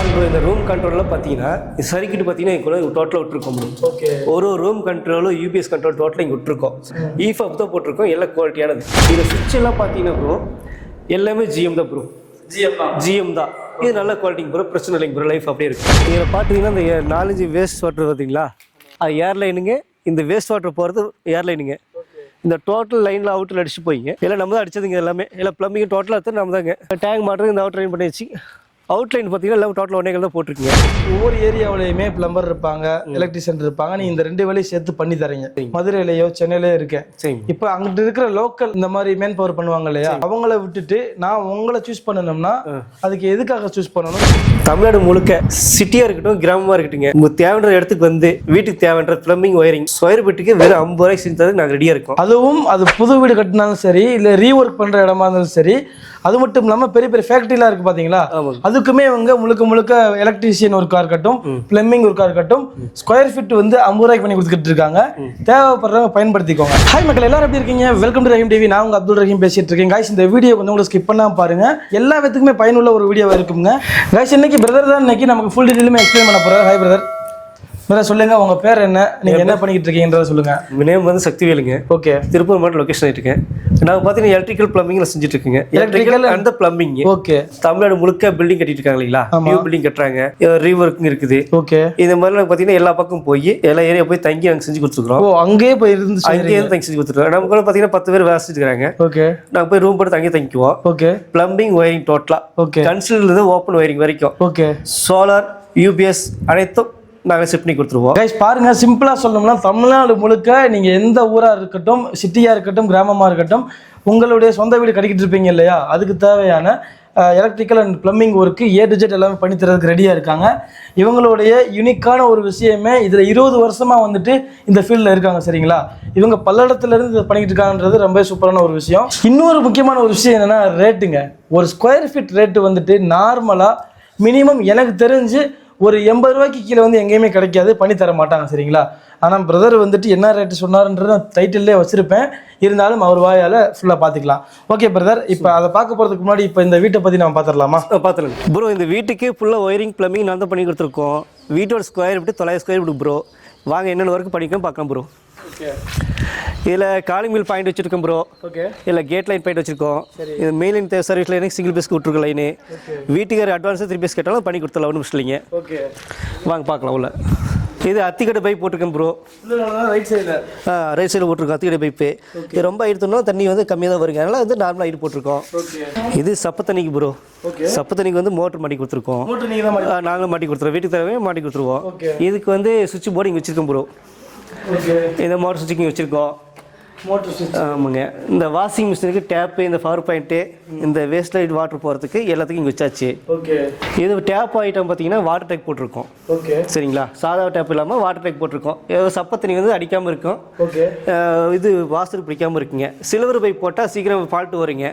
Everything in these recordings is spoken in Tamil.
இந்த ரூம் கண்ட்ரோலில் பார்த்தீங்கன்னா சர்க்கிட் பார்த்தீங்கன்னா இங்கே டோட்டலாக விட்டுருக்கோம். ஓகே. ஒரு ரூம் கண்ட்ரோலும் யூபிஎஸ் கண்ட்ரோல் டோட்டலாக இங்கே விட்டுருக்கோம். ஈஃபப் தான் போட்டிருக்கோம், எல்லாம் குவாலிட்டியானது. இதில் சுவிட்ச் எல்லாம் பார்த்தீங்கன்னா ப்ரோ எல்லாமே ஜிஎம் தான் ப்ரோ. ஜிஎம் தான். இது நல்ல குவாலிட்டிங்க ப்ரோ, பிரச்சனை இல்லைங்க ப்ரோ, லைஃப் அப்படியே இருக்குது. இதில் பார்த்தீங்கன்னா இந்த 4-5 வேஸ்ட் வாட்டர் பார்த்தீங்களா, அது ஏர்லைனுங்க. இந்த வேஸ்ட் வாட்டர் போகிறது ஏர்லைனுங்க. இந்த டோட்டல் லைனில் அவுட்டில் அடிச்சு போயிங்க. எல்லாம் நம்ம தான் அடிச்சதுங்க, எல்லாமே எல்லாம் ப்ளம்பிங் டோட்டலாக எடுத்து நம்ம தாங்க. டேங்க் மாட்டுறது இந்த அவுட் லைன் பண்ணி வச்சு அவுட்லைன் பார்த்தீங்கன்னா எல்லாம் டோட்டல் ஒன்னே தான் போட்டிருக்கீங்க. ஒவ்வொரு ஏரியாவிலையுமே பிளம்பர் இருப்பாங்க, எலக்ட்ரிஷியன் இருப்பாங்க. நீ இந்த 2 வேலையும் சேர்த்து பண்ணி தரீங்க. மதுரையிலையோ சென்னையிலையோ இருக்கேன். இப்போ அங்கிட்டு இருக்கிற லோக்கல் இந்த மாதிரி மேன் பவர் பண்ணுவாங்க இல்லையா, அவங்கள விட்டுட்டு நான் உங்களை சூஸ் பண்ணணும்னா அதுக்கு எதுக்காக சூஸ் பண்ணணும்? தமிழ்நாடு முழுக்க சிட்டியாக இருக்கட்டும் கிராமமாக இருக்கட்டுங்க, உங்களுக்கு தேவைன்ற இடத்துக்கு வந்து வீட்டுக்கு தேவைன்ற பிளம்பிங் ஒயரிங் ஸ்கொயர் ஃபீட்டுக்கு வெறும் 50 ரூபாய்க்கு செஞ்சு தரது நாங்கள் ரெடியாக இருக்கோம். அதுவும் அது புது வீடு கட்டினாலும் சரி, இல்லை ரீஒர்க் பண்ணுற இடமா இருந்தாலும் சரி. அது மட்டும் இல்லாமல் பெரிய பெரிய ஃபேக்ட்ரிலாம் இருக்குது பார்த்தீங்களா, அதுக்குமே அவங்க முழுக்க எலக்ட்ரீஷியன் ஒர்க்காக இருக்கட்டும், பிளம்பிங் ஒர்க்காக இருக்கட்டும், ஸ்கொயர் ஃபீட் வந்து 50 ரூபாய்க்கு பண்ணி கொடுத்துட்டு இருக்காங்க. தேவைப்படுறவங்க பயன்படுத்திக்கோங்க. ஹாய் மக்கள், எல்லாரும் எப்படி இருக்கீங்க? Welcome to Rahim TV. நான் உங்க அப்துல் ரஹீம் பேசிட்டு இருக்கேன். கைஸ், இந்த வீடியோ வந்து உங்களுக்கு ஸ்கிப் பண்ணாம பாருங்க, எல்லா விதத்துக்குமே பயனுள்ள ஒரு வீடியோவாக இருக்குங்க. கைஸ், இன்னைக்கு பிரதர் தான் இன்னைக்கு நமக்கு ஃபுல் டீட்டெயிலுமே எக்ஸ்பிளைன் பண்ண போறாரு. Hi brother. பிரதர் சொல்லுங்க, உங்க பேர் என்ன, நீங்க என்ன பண்ணிக்கிட்டு இருக்கீங்கன்றத சொல்லுங்க. நேம் வந்து சக்திவேலுங்க. ஓகே. திருப்பூர் மாவட்டம் லொகேஷன் இருக்கேன். நாங்கள் பார்த்தீங்கன்னா எலக்ட்ரிக்கல் பிளம்பிங்ல செஞ்சுட்டு இருக்கீங்க. Electrical and plumbing. Okay. Tamil Nadu முழுக்க பில்டிங் கட்டிட்டு இருக்காங்க இல்லைங்களா, நியூ பில்டிங் கட்டுறாங்க, ரீவொர்க்கிங் இருக்குது. ஓகே. இந்த மாதிரி பார்த்தீங்கன்னா எல்லா பக்கம் போய் எல்லா ஏரியா போய் தங்கி நாங்கள் செஞ்சு கொடுத்துருக்கோம். ஓ, அங்கேயே போய் இருந்து அங்கேயே தங்கி செஞ்சு கொடுத்துருக்கோம். நமக்கு கூட பார்த்தீங்கன்னா 10 பேர் வேலை செஞ்சுருக்காங்க. ஓகே. நாங்கள் போய் ரூம் போட்டு தங்கி தங்கிக்குவோம். ஓகே. பிளம்பிங் ஒயரிங் டோட்டலா. ஓகே. கன்சிலர் ஓப்பன் ஒயரிங் வரைக்கும். ஓகே. சோலார் யூபிஎஸ் அனைத்தும் நாங்கள் செட் பண்ணி கொடுத்துருவோம். கைஸ் பாருங்க, சிம்பிளா சொல்லணும்னா தமிழ்நாடு முழுக்க நீங்க எந்த ஊரா இருக்கட்டும், சிட்டியா இருக்கட்டும், கிராமமா இருக்கட்டும், உங்களுடைய சொந்த வீடு கட்டிக்கிட்டு இருப்பீங்க இல்லையா, அதுக்கு தேவையான electrical and plumbing work A to Z எல்லாமே பண்ணி தரதுக்கு ரெடியா இருக்காங்க. இவங்களுடைய யூனிக்கான ஒரு விஷயமே இதுல 20 வருஷமா வந்துட்டு இந்த ஃபீல்டில் இருக்காங்க. சரிங்களா, இவங்க பல்லடத்துல இருந்து இதை பண்ணிட்டு இருக்காங்கன்றது ரொம்ப சூப்பரான ஒரு விஷயம். இன்னொரு முக்கியமான ஒரு விஷயம் என்னன்னா ரேட்டுங்க. ஒரு ஸ்கொயர் ஃபீட் ரேட்டு வந்துட்டு நார்மலா மினிமம் எனக்கு தெரிஞ்சு ஒரு 80 ரூபாய்க்கு கீழே வந்து எங்கேயுமே கிடைக்காது, பண்ணி தர மாட்டாங்க. சரிங்களா, ஆனால் பிரதர் வந்துட்டு என்ன ரேட்டு சொன்னார்ன்றது டைட்டில்லே வச்சிருப்பேன், இருந்தாலும் அவர் வாயால் ஃபுல்லாக பார்த்துக்கலாம். ஓகே பிரதர், இப்போ அதை பார்க்க போகிறதுக்கு முன்னாடி இப்போ இந்த வீட்டை பற்றி நம்ம பார்த்துடலாமா? பார்த்துலாம் ப்ரோ. இந்த வீட்டுக்கு ஃபுல்லாக ஒயரிங் பிளம்பிங் நான் தான் பண்ணி கொடுத்துருக்கோம். வீட்டோட square feet 900 square feet bro. வாங்க என்னென்ன ஒர்க்கு பண்ணிக்கலாம் பார்க்கலாம் ப்ரோ. ஓகே. இதில் காலிங் மில் பாயிண்ட் வச்சுருக்கோம் ப்ரோ. ஓகே. இல்லை கேட் லைன் பாயிண்ட் வச்சுருக்கோம். இது main line service line single பேஸ்க்கு விட்ருக்க லைனு. வீட்டுக்கு அட்வான்ஸாக 3 பேஸ் கேட்டாலும் பண்ணி கொடுத்துடலாம், ஒன்றும் பிரச்சனை இல்லைங்க. ஓகே. வாங்க பார்க்கலாம் உள்ள. இது அத்திக்கடை பைப் போட்டிருக்கேன் ப்ரோ. ரைட் சைடில் ரைட் சைடில் போட்டிருக்கோம் அத்திக்கடை பைப்பு. இது ரொம்ப ஆயிடுத்தோம்னா தண்ணி வந்து கம்மியாக தான் வருங்க, அதனால் வந்து நார்மலாக ஆயிட்டு போட்டிருக்கோம். இது சப்ப தண்ணிக்கு ப்ரோ. சப்ப தண்ணிக்கு வந்து மோட்டர் மாட்டி கொடுத்துருக்கோம். நாங்களும் மாட்டி கொடுத்துருவோம், வீட்டுக்கு தேவையே மாட்டி கொடுத்துருவோம். இதுக்கு வந்து சுவிட்ச் போர்டு இங்கே வச்சுருக்கோம் ப்ரோ. இந்த மோட்டர் சுவிட்ச் இங்கே வச்சுருக்கோம். ஆமாங்க. இந்த வாஷிங் மிஷினுக்கு டேப்பு, இந்த பவர் பாயிண்ட்டு, இந்த வேஸ்ட் லைட் வாட்டர் போகிறதுக்கு எல்லாத்துக்கும் இங்கே வச்சாச்சு. ஓகே. இது டேப் ஐட்டம் பார்த்தீங்கன்னா வாட்டர் டேக் போட்டிருக்கோம். ஓகே. சரிங்களா, சாதா டேப் இல்லாமல் வாட்டர் டேக் போட்டிருக்கோம். சப்ப தண்ணி வந்து அடிக்காமல் இருக்கும். ஓகே. இது வாசலுக்கு பிடிக்காமல் இருக்குங்க. சில்வர் பைப் போட்டால் சீக்கிரம் ஃபால்ட்டு வருங்க,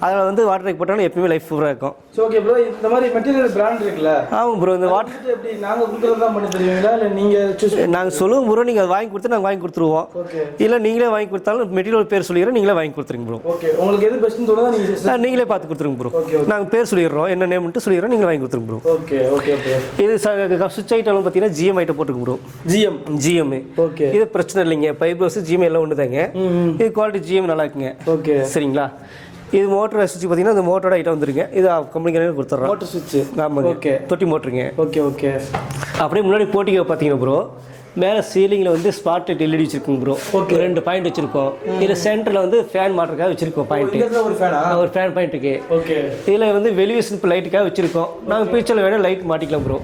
அதில் வந்து வாட்டர் டேக் போட்டாலும் எப்பயுமே லைஃப் ஃபுல்லாக இருக்கும். ஓகே ப்ரோ, இந்த மாதிரி மெட்டீரியல் பிராண்ட் இருக்குல்ல? ஆமாம் ப்ரோ. இந்த வாட்டர் எப்படி நாங்கள் கொடுக்குறது தான் பண்ணி தருவீங்களா, இல்லை நீங்கள் சூஸ்? நாங்கள் சொல்லுவோம் ப்ரோ, நீங்கள் அதை வாங்கி கொடுத்து நாங்கள் வாங்கி கொடுத்துருவோம். ஓகே. இல்லை நீங்களே வாங்கி கொடுத்தாலும் மெட்டீரியல் பேர் சொல்லிடுறோம், நீங்களே வாங்கி கொடுத்துருங்க ப்ரோ. ஓகே. உங்களுக்கு எது பெஸ்ட்னு தோணுதோ நீங்களே பார்த்து கொடுத்துருங்க ப்ரோ. நாங்கள் பேர் சொல்லிடுறோம், என்ன நேம்ட்டு சொல்லிடுறோம், நீங்களே வாங்கி கொடுத்துருங்க ப்ரோ. ஓகே. ஓகே. இது சுவிட்ச் ஐட்டம் பார்த்தீங்கன்னா ஜிஎம் ஐட்டம் போட்டுருக்கு ப்ரோ. ஜிஎம். ஓகே. இது பிரச்சனை இல்லைங்க, பைப் ஹவுஸ் ஜிஎம் எல்லாம் ஒன்று தாங்க. இது குவாலிட்டி ஜிஎம் நல்லா இருக்குங்க. ஓகே. சரிங்களா. இது மோட்டர் சுவிட்ச் பார்த்தீங்கன்னா இந்த மோட்டரோட ஐட்டம் வந்துருங்க. இது கம்பெனிக்கு கொடுத்துட்றோம். மோட்டர் சுவிட்ச். ஆமாங்க. ஓகே. தொட்டி மோட்டருங்க. ஓகே. ஓகே. அப்படியே முன்னாடி போட்டிக்கு பார்த்தீங்கன்னா ப்ரோ, மேலே சீலிங்கில் வந்து ஸ்பாட் லைட் எல்இடி வச்சிருக்கோம் ப்ரோ. ஓகே. 2 பாயிண்ட் வச்சிருக்கோம். இதில் சென்டரில் வந்து ஃபேன் மாட்டுறதுக்காக வச்சிருக்கோம் பாயிண்ட். ஒரு ஃபேன் பாயிண்ட்டுக்கு. ஓகே. இதில் வந்து வெளியூஷன் லைட்டுக்காக வச்சிருக்கோம். நாங்கள் ஃபியூச்சரில் வேணால் லைட் மாட்டிக்கலாம் ப்ரோ.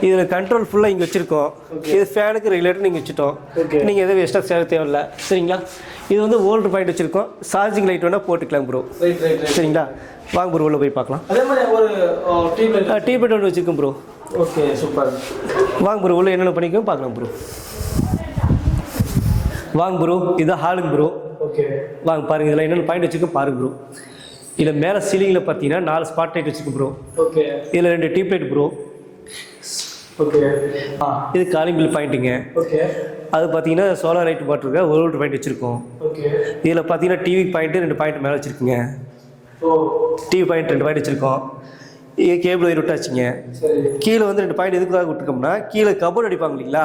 இதில் கண்ட்ரோல் ஃபுல்லாக இங்கே வச்சிருக்கோம். இது ஃபேனுக்கு ரெகுலேட்டர் நீங்கள் வச்சுட்டோம். நீங்கள் எதுவும் எக்ஸ்ட்ரா சேவை தேவையில்லை. சரிங்களா. இது வந்து ஓல்டு பாயிண்ட் வச்சிருக்கோம். சார்ஜிங் லைட் வேணால் போட்டுக்கலாம் ப்ரோ. சரிங்களா. வாங்க ப்ரோ உள்ள போய் பார்க்கலாம். அதே மாதிரி ஒரு டீபெட் ஒன்று வச்சுருக்கோம் ப்ரோ. ஓகே. சூப்பர். வாங்க ப்ரோ உள்ள என்னென்ன பண்ணிக்கோ பார்க்கலாம் ப்ரோ. வாங்க ப்ரோ, இது ஹாலுங்க ப்ரோ. ஓகே. வாங்க பாருங்க, இதில் என்னென்ன பாயிண்ட் வச்சுருக்கோம் பாருங்க ப்ரோ. இதில் மேலே சீலிங்கில் பார்த்தீங்கன்னா 4 ஸ்பாட் லைட் வச்சுருக்கோம் ப்ரோ. ஓகே. இதில் 2 டீப் லைட் ப்ரோ. ஓகே. இது காலிங் பில் பாயிண்ட்டுங்க. ஓகே. அது பார்த்தீங்கன்னா சோலார் லைட் போட்டிருக்க ஒரு பாயிண்ட் வச்சுருக்கோம். ஓகே. இதில் பார்த்தீங்கன்னா டிவி பாயிண்ட்டு 2 பாயிண்ட் மேலே வச்சுருக்குங்க. டிவி பாயிண்ட் 2 பாயிண்ட் வச்சுருக்கோம். கேபிள் ஒயர் விட்டாச்சுங்க. கீழே வந்து 2 பாயிண்ட் எதுக்காக விட்டுருக்கோம்னா, கீழே கபோர்டு அடிப்பாங்க இல்லைங்களா,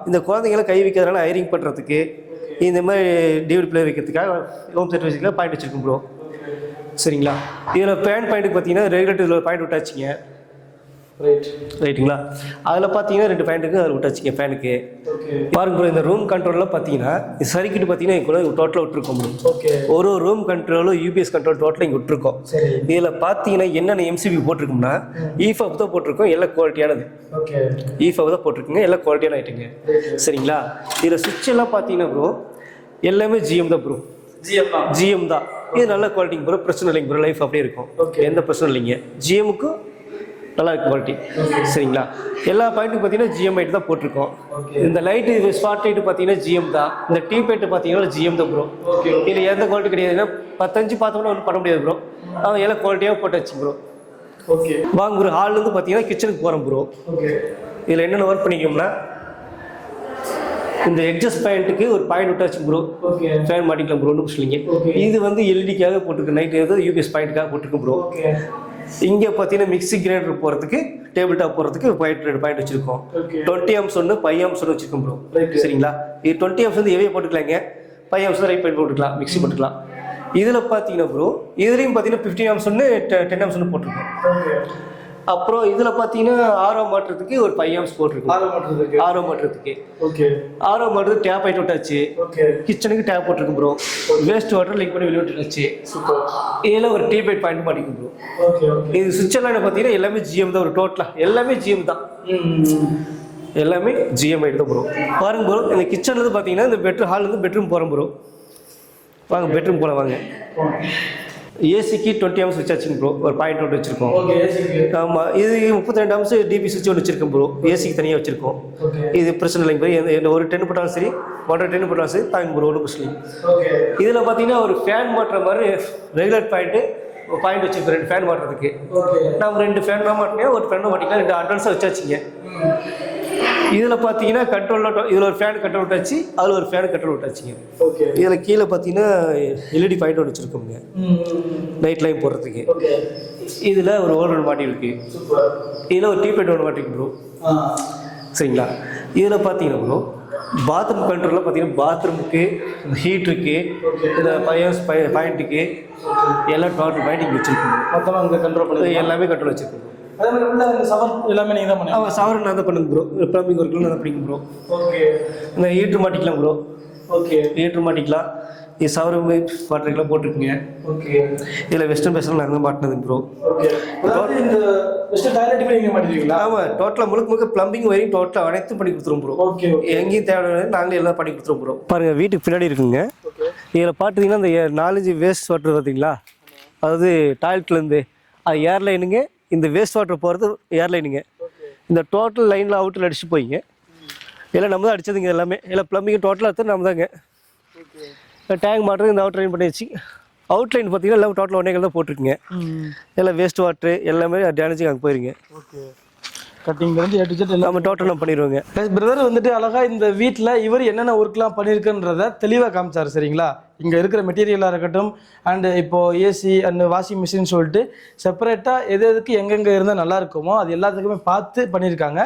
இந்த குழந்தைங்களாம் கை வைக்கிறதுனால ஐரிங் பண்ணுறதுக்கு, இந்த மாதிரி டிவிடி பிளே வைக்கிறதுக்காக ஹோம் தேட்டர் வச்சுக்கலாம் பாயிண்ட் வச்சுருக்கோம் ப்ரோ. சரிங்களா. இதில் ஃபேன் பாயிண்ட்டுக்கு பார்த்தீங்கன்னா ரெகுலேட்டர் இதில் பாயிண்ட் விட்டாச்சுங்க. ரைட்டுங்களா. அதில் பார்த்தீங்கன்னா 2 பாயிண்ட்டுக்கு அதில் விட்டாச்சுங்க ஃபேனுக்கு. பாருங்க ப்ரோ, இந்த ரூம் கண்ட்ரோலில் பார்த்தீங்கன்னா சர்க்கியூட் பார்த்தீங்கன்னா இங்கே டோட்டலாக விட்டுருக்கோம் ப்ரோ. ஒரு ரூம் கண்ட்ரோலும் யூபிஎஸ் கண்ட்ரோல் டோட்டலாக இங்கே விட்டுருக்கோம். இதில் பார்த்தீங்கன்னா என்னென்ன எம்சிபி போட்டிருக்கோம்னா, EFAB தான் போட்டிருக்கோம், எல்லாம் குவாலிட்டியானது. EFAB தான் போட்டிருக்குங்க, எல்லாம் குவாலிட்டியான ஐட்டங்க. சரிங்களா. இதில் சுவிட்ச் எல்லாம் பார்த்தீங்கன்னா ப்ரோ எல்லாமே ஜிஎம் தான் ப்ரோ. ஜிஎம் தான். இது நல்ல குவாலிட்டிங்க ப்ரோ, பிரச்சனை இல்லைங்க ப்ரோ, லைஃப் அப்படியே இருக்கும், எந்த பிரச்சனை இல்லைங்க. ஜிஎம்முக்கும் நல்லா இருக்கு குவாலிட்டி. சரிங்களா. எல்லா பாயிண்ட்டுக்கும் பார்த்தீங்கன்னா ஜிஎம் லைட் தான் போட்டிருக்கோம். இந்த லைட்டு ஸ்பாட் லைட்டு பார்த்தீங்கன்னா ஜிஎம் தான். இந்த டியூப் லைட்டு பார்த்தீங்கன்னா ஜிஎம் தான் ப்ரோ. இதில் எந்த குவாலிட்டி கிடையாதுன்னா 10 பார்த்தோம்னா ஒன்றும் பண்ண முடியாது ப்ரோ. எல்லாம் குவாலிட்டியாக போட்டாச்சு ப்ரோ. வாங்க ப்ரோ, ஹால்லேருந்து பார்த்தீங்கன்னா கிச்சனுக்கு போகிறோம் ப்ரோ. இதில் என்னென்ன ஒர்க் பண்ணிக்கோம்னா, இந்த எட்ஜஸ்ட் பாயிண்ட்டுக்கு ஒரு பாயிண்ட் விட்டாச்சு ப்ரோ. ஃபேன் மாட்டிக்கலாம் ப்ரோ, ஒன்றும் சொல்லிங்க. இது வந்து எல்இடிக்காக போட்டிருக்கு, நைட் எதாவது யூபிஎஸ் பாயிண்ட்டுக்காக போட்டிருக்கு ப்ரோ. இங்கே பார்த்தீங்கன்னா மிக்சி கிரைண்டர் போகிறதுக்கு, டேபிள் டாப் போகிறதுக்கு 2 பாயிண்ட் வச்சுருக்கோம். 20 amps ஒன்று 5 amps ஒன்று வச்சுருக்கோம் ப்ரோ. சரிங்களா. இது 20 amps வந்து எவையை போட்டுக்கலாங்க, 5 amps ரைட் பாயிண்ட் போட்டுக்கலாம், மிக்சி போட்டுக்கலாம். இதில் பார்த்தீங்கன்னா ப்ரோ, இதுலேயும் பார்த்தீங்கன்னா 15 amps ஒன்று 10 amps ஒன்று போட்டிருக்கோம். அப்புறம் இதில் பார்த்தீங்கன்னா ஆரோ மாட்டுறதுக்கு ஒரு 5 amps போட்டிருக்கோம். ஆரோ மாட்டுறதுக்கு ஆரோ மாட்டுறதுக்கு டேப் ஆகிட்டு விட்டாச்சு. கிச்சனுக்கு டேப் போட்டிருக்கு ப்ரோ. வேஸ்ட் வாட்டர் லிங்க் பண்ணி வெளியே விட்டுச்சு. இதில் ஒரு டீ பைட் பாயிண்ட் மாட்டிக்கும் ப்ரோ. இது சுவிட்ச் எல்லாம் பார்த்தீங்கன்னா எல்லாமே ஜிஎம் தான், ஒரு டோட்டலாக எல்லாமே ஜிஎம் தான், எல்லாமே ஜிஎம் ஆகிட்டு தான் ப்ரோ. பாருங்க ப்ரோ, இந்த கிச்சன்லேருந்து பார்த்தீங்கன்னா இந்த ஹால்லேருந்து பெட்ரூம் போகிறோம் ப்ரோ. வாங்க பெட்ரூம் போல வாங்க. ஏசிக்கு 20 amps வச்சாச்சுங்க ப்ரோ, ஒரு பாயிண்ட் ஒன்று வச்சுருக்கோம். ஆமாம், இது 32 amps டிபி சுவிட்ச் ஒன்று வச்சுருக்கோம் ப்ரோ. ஏசிக்கு தனியாக வச்சுருக்கோம். இது பிரச்சனை இல்லைங்க ப்ரோ, ஒரு 10 போட்டாலும் சரி, 110 போட்டாலும் சரி தாங்க ப்ரோ, ஒன்றும் பிரச்சனை இல்லை. இதில் பார்த்தீங்கன்னா ஒரு ஃபேன் மாட்டுற மாதிரி ரெகுலர் பாயிண்ட் வச்சுருக்கோம், 2 ஃபேன் மாட்டுறதுக்கு. நம்ம 2 ஃபேன் தான் மாட்டினேன், ஒரு ஃபேன் மாட்டிக்கலாம், 2 அட்வான்ஸாக வச்சாச்சுங்க. இதில் பார்த்தீங்கன்னா கண்ட்ரோலில் இதில் ஒரு ஃபேன் கண்ட்ரோல் விட்டாச்சு, அதில் ஒரு ஃபேன் கண்ட்ரோல் விட்டாச்சுங்க. இதில் கீழே பார்த்தீங்கன்னா எல்இடி பாயிண்ட் ஒன்று வச்சுருக்கோங்க, நைட் லைன் போடுறதுக்கு. இதில் ஒரு ஓல்டர் மாட்டி இருக்கு. இதில் ஒரு டீபெட் ஒன்று மாட்டிருக்கு ப்ரோ. சரிங்களா. இதில் பார்த்தீங்கன்னா ப்ரோ பாத்ரூம் கண்ட்ரோலில் பார்த்தீங்கன்னா பாத்ரூமுக்கு, ஹீட்டருக்கு, இந்த பாயிண்ட்டுக்கு எல்லாம் டோட்டல் பாயிண்ட் இங்கே வச்சுருக்கோம். மொத்தமாக அங்கே கண்ட்ரோல் பண்ணி எல்லாமே கண்ட்ரோல் வச்சுருக்கோம். அதே மாதிரி உள்ள இந்த சவர் எல்லாமே நீங்கள் தான் பண்ணுங்க. சவர் நான் தான் பண்ணுங்க ப்ரோ. ப்ளம்பிங் ஒர்க்கில் நான் தான் பண்ணிங்க ப்ரோ. இந்த ஹீட்ரு மாட்டிக்கலாம் ப்ரோ. ஹீட்ரு மாட்டிக்கலாம். இது சவர் வாட்டருக்கெல்லாம் போட்டிருக்குங்க. இதில் வெஸ்டர்ன் பேசலாம் நாங்கள் தான் மாட்டினது ப்ரோ. இந்த வெஸ்டர்ன் டாய்லெட் நீங்கள் மாட்டிருக்கீங்களா? ஆமாம், டோட்டலாக முழுக்க ப்ளம்பிங் வரையும் டோட்டலாக அனைத்தும் பண்ணி கொடுத்துருவோம் ப்ரோ. எங்கேயும் தேவையான நாங்களே எல்லாம் பண்ணி கொடுத்துருவோம் ப்ரோ. பாருங்கள், வீட்டுக்கு பின்னாடி இருக்குங்க. இதில் பார்த்தீங்கன்னா இந்த 4-5 வேஸ்ட் வாட்டர் பார்த்தீங்களா, அதாவது டாய்லெட்லேருந்து அது ஏர்லைனுங்க. இந்த வேஸ்ட் வாட்டர் போகிறது ஏர்லைனுங்க. இந்த டோட்டல் லைனில் அவுட்டில் அடிச்சு போயிங்க. எல்லாம் நம்ம தான் அடிச்சதுங்க எல்லாமே. எல்லாம் ப்ளம்பிங் டோட்டலாக எடுத்து நம்ம தாங்க. டேங்க் மாட்டுறது இந்த அவுட் லைன் பண்ணி வச்சு, அவுட் லைன் பார்த்தீங்கன்னா எல்லாம் டோட்டல் ஒன்னேகள் தான் போட்டிருக்குங்க. எல்லாம் வேஸ்ட் வாட்ரு எல்லாமே டேமேஜிங் அங்கே போயிருங்க. கட்டிங்லேருந்து A to Z எல்லாமே டோட்டல் நம்ம பண்ணிடுவோங்க. பிரதர் வந்துட்டு அழகாக இந்த வீட்டில் இவர் என்னென்ன ஒர்க்லாம் பண்ணியிருக்குன்றத தெளிவாக காமிச்சார். சரிங்களா. இங்கே இருக்கிற மெட்டீரியலாக இருக்கட்டும், அண்டு இப்போது ஏசி அண்ட் வாஷிங் மிஷின் சொல்லிட்டு செப்பரேட்டாக எதுக்கு எங்கெங்கே இருந்தால் நல்லா இருக்குமோ அது எல்லாத்துக்குமே பார்த்து பண்ணியிருக்காங்க.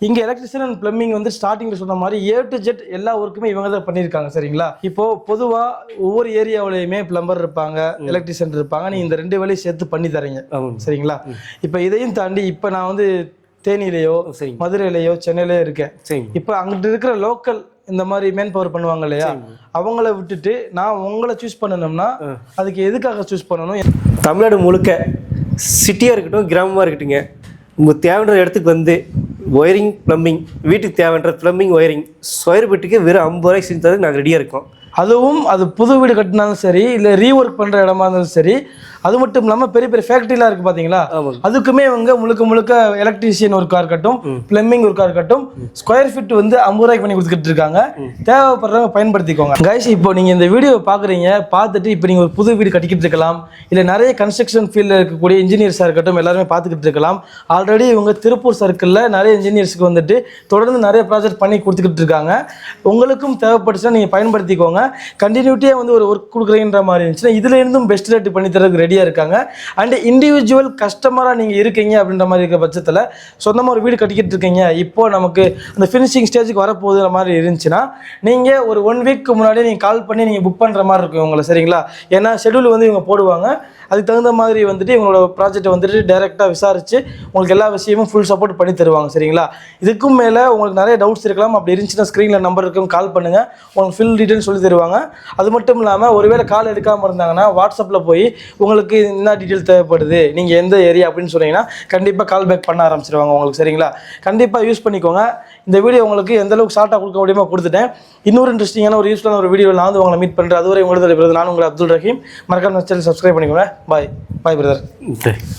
இங்கே எலக்ட்ரிஷியன் அண்ட் ப்ளம்பிங் வந்து ஸ்டார்டிங்கில் சொன்ன மாதிரி A to Z எல்லா ஒர்க்குமே இவங்க தான் பண்ணியிருக்காங்க. சரிங்களா. இப்போது பொதுவாக ஒவ்வொரு ஏரியாவிலையுமே பிளம்பர் இருப்பாங்க, எலக்ட்ரிஷியன் இருப்பாங்க. நீங்கள் இந்த 2 வேலையும் சேர்த்து பண்ணி தரீங்க. சரிங்களா. இப்போ இதையும் தாண்டி இப்போ நான் வந்து தேனியிலையோ மதுரையிலையோ சென்னையிலையோ இருக்கேன். இப்போ அங்கிட்டு இருக்கிற லோக்கல் இந்த மாதிரி மேன் பவர் பண்ணுவாங்க இல்லையா, அவங்கள விட்டுட்டு நான் உங்களை சூஸ் பண்ணணும்னா அதுக்கு எதுக்காக சூஸ் பண்ணணும்? தமிழ்நாடு முழுக்க சிட்டியாக இருக்கட்டும் கிராமமாக இருக்கட்டுங்க, உங்களுக்கு தேவைன்ற இடத்துக்கு வந்து ஒயரிங் ப்ளம்பிங், வீட்டுக்கு தேவைன்ற ப்ளம்பிங் ஒயரிங் ஸ்கொயர் ஃபீட்டுக்கு வெறும் 50 ரூபாய்க்கு செஞ்சு தரது நாங்கள் ரெடியாக இருக்கோம். அதுவும் அது புது வீடு கட்டினாலும் சரி, இல்லை ரீஒர்க் பண்ணுற இடமா இருந்தாலும் சரி, அது மட்டும் இல்லாமல் பெரிய பெரிய ஃபேக்ட்ரிலாம் இருக்குது பார்த்தீங்களா, அதுக்குமே இவங்க முழுக்க எலக்ட்ரீஷியன் ஒர்க்காக இருக்கட்டும், பிளம்பிங் ஒர்க்காக இருக்கட்டும், ஸ்கொயர் ஃபீட் வந்து 50 ரூபாய்க்கு பண்ணி கொடுத்துக்கிட்டு இருக்காங்க. தேவைப்படுறவங்க பயன்படுத்திக்கோங்க. கைஸ், இப்போ நீங்கள் இந்த வீடியோ பார்க்குறீங்க, பார்த்துட்டு இப்போ நீங்கள் ஒரு புது வீடு கட்டிக்கிட்டு இருக்கலாம், இல்லை நிறைய கன்ஸ்ட்ரக்ஷன் ஃபீல்டில் இருக்கக்கூடிய இன்ஜினியர்ஸாக இருக்கட்டும் எல்லாருமே பார்த்துக்கிட்டு இருக்கலாம். ஆல்ரெடி இவங்க திருப்பூர் சர்க்கிளில் நிறைய இன்ஜினியர்ஸுக்கு வந்துட்டு தொடர்ந்து நிறைய ப்ராஜெக்ட் பண்ணி கொடுத்துக்கிட்டு இருக்காங்க. உங்களுக்கும் தேவைப்பட்டுச்சுன்னா நீங்கள் பயன்படுத்திக்கோங்க. கண்டினியூட்டியாக வந்து ஒரு ஒர்க் கொடுக்குறீன்ற மாதிரி இருந்துச்சுன்னா இதுல இருந்தும் பெஸ்ட் ரேட் பண்ணி தரதுக்கு ரெடி ரெடியாக இருக்காங்க. அண்ட் இண்டிவிஜுவல் கஸ்டமராக நீங்கள் இருக்கீங்க அப்படின்ற மாதிரி இருக்கிற பட்சத்தில் சொந்தமாக ஒரு வீடு கட்டிக்கிட்டு இருக்கீங்க, இப்போ நமக்கு அந்த ஃபினிஷிங் ஸ்டேஜுக்கு வரப்போகுதுற மாதிரி இருந்துச்சுன்னா நீங்கள் ஒரு 1 வீக்கு முன்னாடியே நீங்கள் கால் பண்ணி நீங்கள் புக் பண்ணுற மாதிரி இருக்கும் உங்களை, சரிங்களா? ஏன்னா ஷெட்யூல் வந்து இவங்க போடுவாங்க, அதுக்கு தகுந்த மாதிரி வந்துட்டு இவங்களோட ப்ராஜெக்ட்டை வந்துட்டு டைரெக்டாக விசாரித்து உங்களுக்கு எல்லா விஷயமும் ஃபுல் சப்போர்ட் பண்ணி தருவாங்க, சரிங்களா? இதுக்கும் மேலே உங்களுக்கு நிறைய டவுட்ஸ் இருக்கலாம், அப்படி இருந்துச்சுன்னா ஸ்க்ரீனில் நம்பர் இருக்கும், கால் பண்ணுங்கள், உங்களுக்கு ஃபில் டீட்டெயில் சொல்லி தருவாங்க. அது மட்டும் இல்லாமல் ஒருவேளை கால் எடுக்காமல் இருந்தாங்கன்னா வாட்ஸ்அப்பில் போய் உங்களுக்கு என்ன டீட்டெயில் தேவைப்படுது, நீங்கள் எந்த ஏரியா அப்படின்னு சொன்னீங்கன்னா கண்டிப்பாக கால் பேக் பண்ண ஆரம்பிச்சிருவாங்க உங்களுக்கு, சரிங்களா? கண்டிப்பாக யூஸ் பண்ணிக்கோங்க. இந்த வீடியோ உங்களுக்கு எந்த அளவுக்கு ஷார்ட்டாக கொடுக்க முடியுமோ கொடுத்துட்டேன். இன்னொரு இன்ட்ரெஸ்டிங்கான ஒரு யூஸ்ஃபுல்லான ஒரு வீடியோ நான் வந்து உங்களை மீட் பண்ணுறேன். அதுவரை உங்களுக்கு நான் உங்கள் அப்துல் ரஹீம். மறக்காம சேனல் சப்ஸ்கிரைப் பண்ணிக்கோங்க. பாய் பாய் பிரதர்.